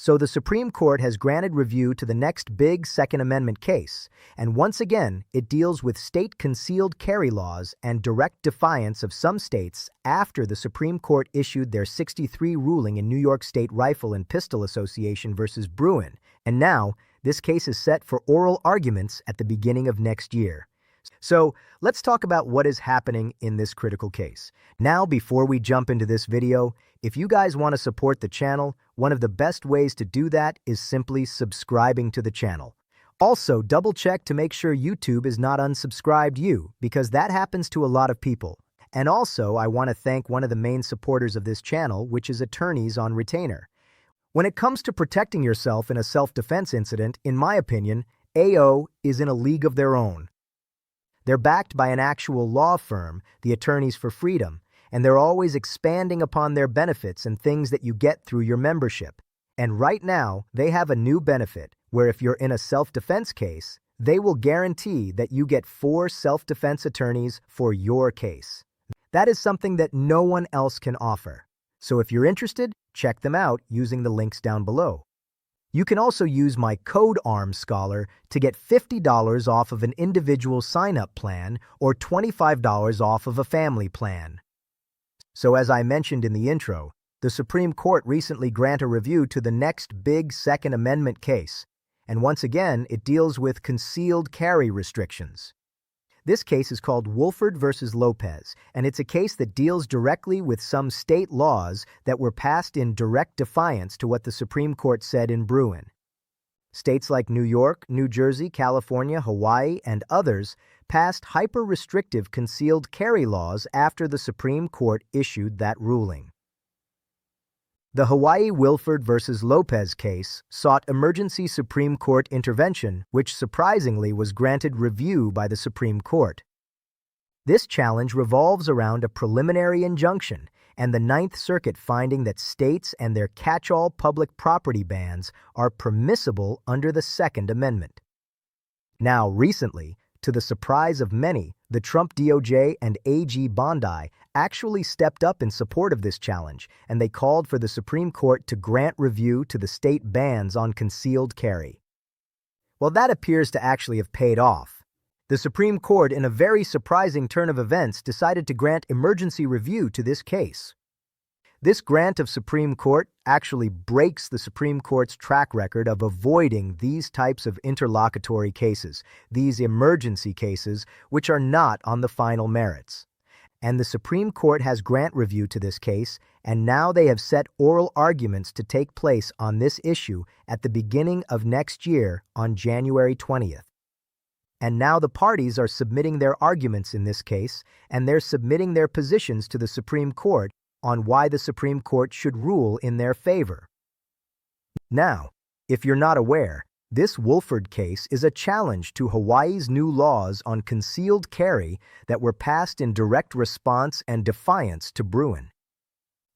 So the Supreme Court has granted review to the next big Second Amendment case, and once again, it deals with state concealed carry laws and direct defiance of some states after the Supreme Court issued their 63 ruling in New York State Rifle and Pistol Association versus Bruin, and now this case is set for oral arguments at the beginning of next year. So let's talk about what is happening in this critical case. Now, before we jump into this video, if you guys want to support the channel, one of the best ways to do that is simply subscribing to the channel. Also, double check to make sure YouTube is not unsubscribed you, because that happens to a lot of people. And also, I want to thank one of the main supporters of this channel, which is Attorneys on Retainer. When it comes to protecting yourself in a self-defense incident, in my opinion, AO is in a league of their own. They're backed by an actual law firm, the Attorneys for Freedom, and they're always expanding upon their benefits and things that you get through your membership. And right now, they have a new benefit where if you're in a self-defense case, they will guarantee that you get 4 self-defense attorneys for your case. That is something that no one else can offer. So if you're interested, check them out using the links down below. You can also use my code ARMScholar to get $50 off of an individual sign-up plan or $25 off of a family plan. So as I mentioned in the intro, the Supreme Court recently granted a review to the next big Second Amendment case, and once again, it deals with concealed carry restrictions. This case is called Woolford versus Lopez, and it's a case that deals directly with some state laws that were passed in direct defiance to what the Supreme Court said in Bruin. States like New York, New Jersey, California, Hawaii, and others passed hyper-restrictive concealed carry laws after the Supreme Court issued that ruling. The Hawaii Woolford versus Lopez case sought emergency Supreme Court intervention, which surprisingly was granted review by the Supreme Court. This challenge revolves around a preliminary injunction and the Ninth Circuit finding that states and their catch-all public property bans are permissible under the Second Amendment. Now, recently, to the surprise of many, the Trump DOJ and AG Bondi actually stepped up in support of this challenge, and they called for the Supreme Court to grant review to the state bans on concealed carry. Well, that appears to actually have paid off. The Supreme Court, in a very surprising turn of events, decided to grant emergency review to this case. This grant of Supreme Court actually breaks the Supreme Court's track record of avoiding these types of interlocutory cases, these emergency cases, which are not on the final merits. And the Supreme Court has grant review to this case, and now they have set oral arguments to take place on this issue at the beginning of next year on January 20th. And now the parties are submitting their arguments in this case, and they're submitting their positions to the Supreme Court on why the Supreme Court should rule in their favor. Now, if you're not aware, this Woolford case is a challenge to Hawaii's new laws on concealed carry that were passed in direct response and defiance to Bruin.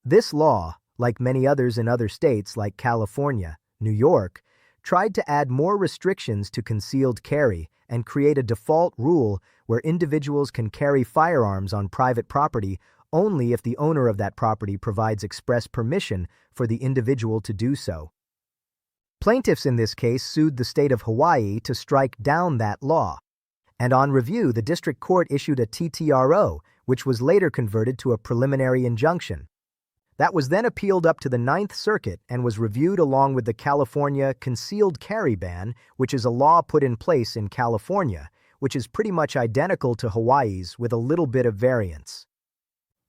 This law, like many others in other states like California, New York, tried to add more restrictions to concealed carry and create a default rule where individuals can carry firearms on private property only if the owner of that property provides express permission for the individual to do so. Plaintiffs in this case sued the state of Hawaii to strike down that law, and on review the district court issued a TTRO, which was later converted to a preliminary injunction. That was then appealed up to the Ninth Circuit and was reviewed along with the California concealed carry ban, which is a law put in place in California, which is pretty much identical to Hawaii's with a little bit of variance.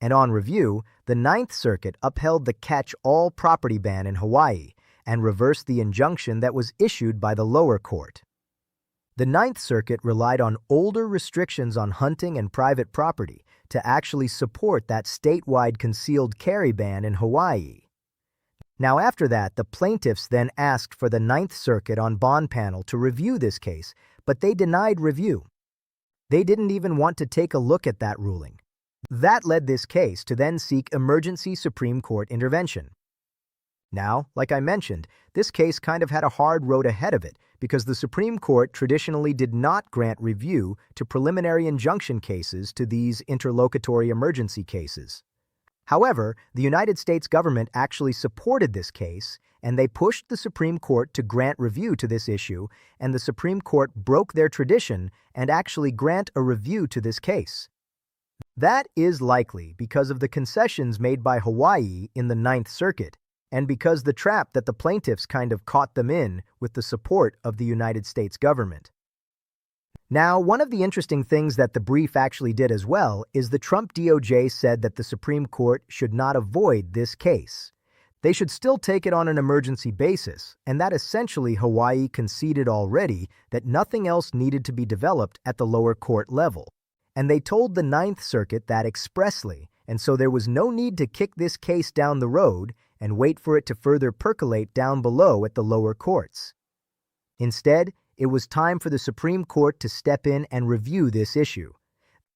And on review, the Ninth Circuit upheld the catch-all property ban in Hawaii and reversed the injunction that was issued by the lower court. The Ninth Circuit relied on older restrictions on hunting and private property to actually support that statewide concealed carry ban in Hawaii. Now after that, the plaintiffs then asked for the Ninth Circuit on bond panel to review this case, but they denied review. They didn't even want to take a look at that ruling. That led this case to then seek emergency Supreme Court intervention. Now, like I mentioned, this case kind of had a hard road ahead of it because the Supreme Court traditionally did not grant review to preliminary injunction cases to these interlocutory emergency cases. However, the United States government actually supported this case, and they pushed the Supreme Court to grant review to this issue, and the Supreme Court broke their tradition and actually grant a review to this case. That is likely because of the concessions made by Hawaii in the Ninth Circuit, and because the trap that the plaintiffs kind of caught them in with the support of the United States government. Now, one of the interesting things that the brief actually did as well is the Trump DOJ said that the Supreme Court should not avoid this case. They should still take it on an emergency basis, and that essentially Hawaii conceded already that nothing else needed to be developed at the lower court level. And they told the Ninth Circuit that expressly, and so there was no need to kick this case down the road and wait for it to further percolate down below at the lower courts. Instead, it was time for the Supreme Court to step in and review this issue.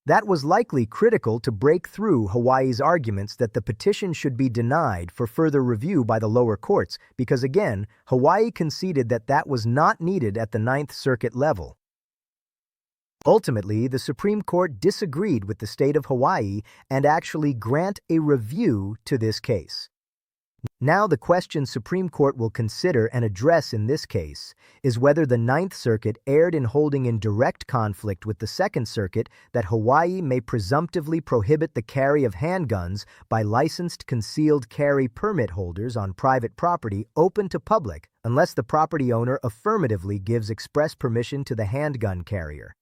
That was likely critical to break through Hawaii's arguments that the petition should be denied for further review by the lower courts because, again, Hawaii conceded that that was not needed at the Ninth Circuit level. Ultimately, the Supreme Court disagreed with the state of Hawaii and actually grant a review to this case. Now the question Supreme Court will consider and address in this case is whether the Ninth Circuit erred in holding in direct conflict with the Second Circuit that Hawaii may presumptively prohibit the carry of handguns by licensed concealed carry permit holders on private property open to public unless the property owner affirmatively gives express permission to the handgun carrier.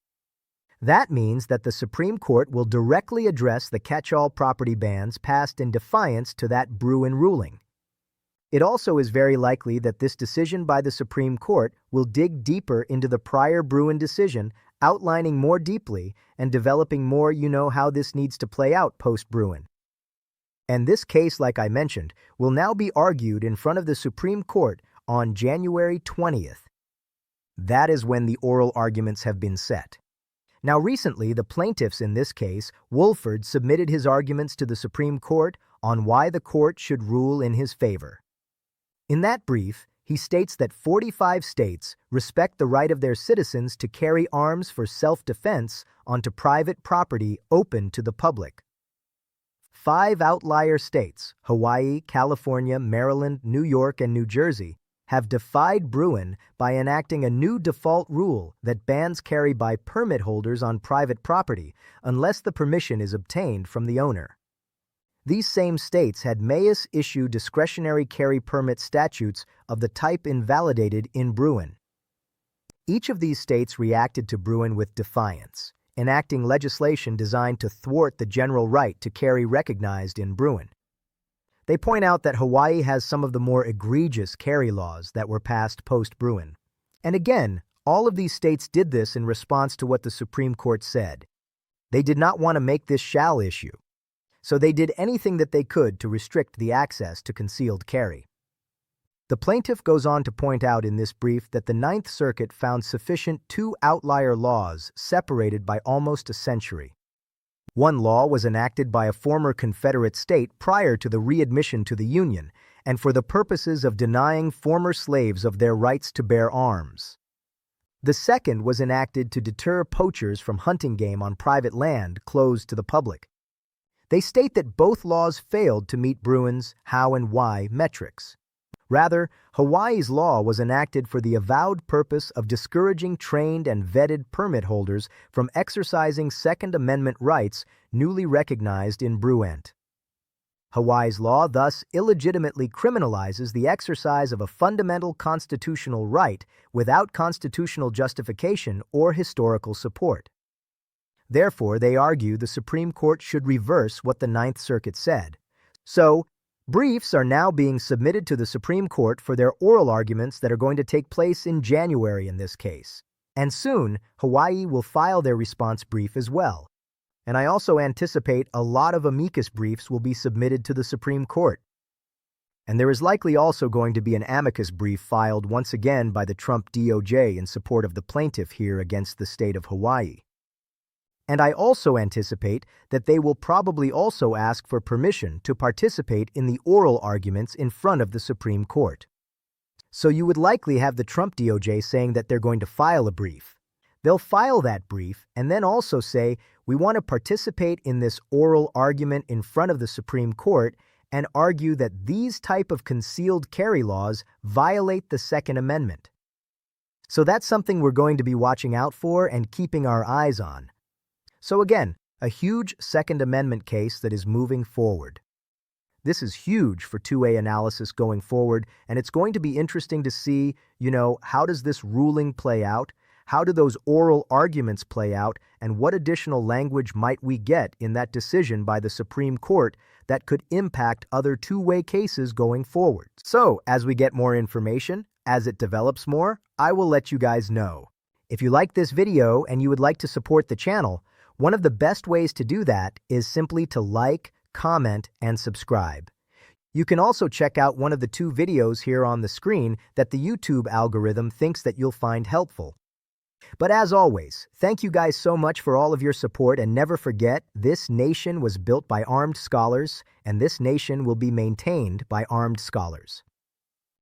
That means that the Supreme Court will directly address the catch-all property bans passed in defiance to that Bruin ruling. It also is very likely that this decision by the Supreme Court will dig deeper into the prior Bruin decision, outlining more deeply and developing more how this needs to play out post-Bruin. And this case, like I mentioned, will now be argued in front of the Supreme Court on January 20th. That is when the oral arguments have been set. Now recently, the plaintiffs in this case, Wolford, submitted his arguments to the Supreme Court on why the court should rule in his favor. In that brief, he states that 45 states respect the right of their citizens to carry arms for self-defense onto private property open to the public. 5 outlier states, Hawaii, California, Maryland, New York, and New Jersey, have defied Bruin by enacting a new default rule that bans carry by permit holders on private property unless the permission is obtained from the owner. These same states had Mayes issue discretionary carry permit statutes of the type invalidated in Bruin. Each of these states reacted to Bruin with defiance, enacting legislation designed to thwart the general right to carry recognized in Bruin. They point out that Hawaii has some of the more egregious carry laws that were passed post-Bruin. And again, all of these states did this in response to what the Supreme Court said. They did not want to make this shall issue. So they did anything that they could to restrict the access to concealed carry. The plaintiff goes on to point out in this brief that the Ninth Circuit found sufficient 2 outlier laws separated by almost a century. One law was enacted by a former Confederate state prior to the readmission to the Union, and for the purposes of denying former slaves of their rights to bear arms. The second was enacted to deter poachers from hunting game on private land closed to the public. They state that both laws failed to meet Bruin's how and why metrics. Rather, Hawaii's law was enacted for the avowed purpose of discouraging trained and vetted permit holders from exercising Second Amendment rights newly recognized in Bruin. Hawaii's law thus illegitimately criminalizes the exercise of a fundamental constitutional right without constitutional justification or historical support. Therefore, they argue the Supreme Court should reverse what the Ninth Circuit said. So, briefs are now being submitted to the Supreme Court for their oral arguments that are going to take place in January in this case. And soon, Hawaii will file their response brief as well. And I also anticipate a lot of amicus briefs will be submitted to the Supreme Court. And there is likely also going to be an amicus brief filed once again by the Trump DOJ in support of the plaintiff here against the state of Hawaii. And I also anticipate that they will probably also ask for permission to participate in the oral arguments in front of the Supreme Court. So you would likely have the Trump DOJ saying that they're going to file a brief. They'll file that brief and then also say, we want to participate in this oral argument in front of the Supreme Court, and argue that these type of concealed carry laws violate the Second Amendment. So that's something we're going to be watching out for and keeping our eyes on. So again, a huge Second Amendment case that is moving forward. This is huge for 2A analysis going forward, and it's going to be interesting to see, how does this ruling play out? How do those oral arguments play out? And what additional language might we get in that decision by the Supreme Court that could impact other 2A cases going forward? So, as we get more information, as it develops more, I will let you guys know. If you like this video and you would like to support the channel, one of the best ways to do that is simply to like, comment, and subscribe. You can also check out one of the 2 videos here on the screen that the YouTube algorithm thinks that you'll find helpful. But as always, thank you guys so much for all of your support, and never forget, this nation was built by armed scholars, and this nation will be maintained by armed scholars.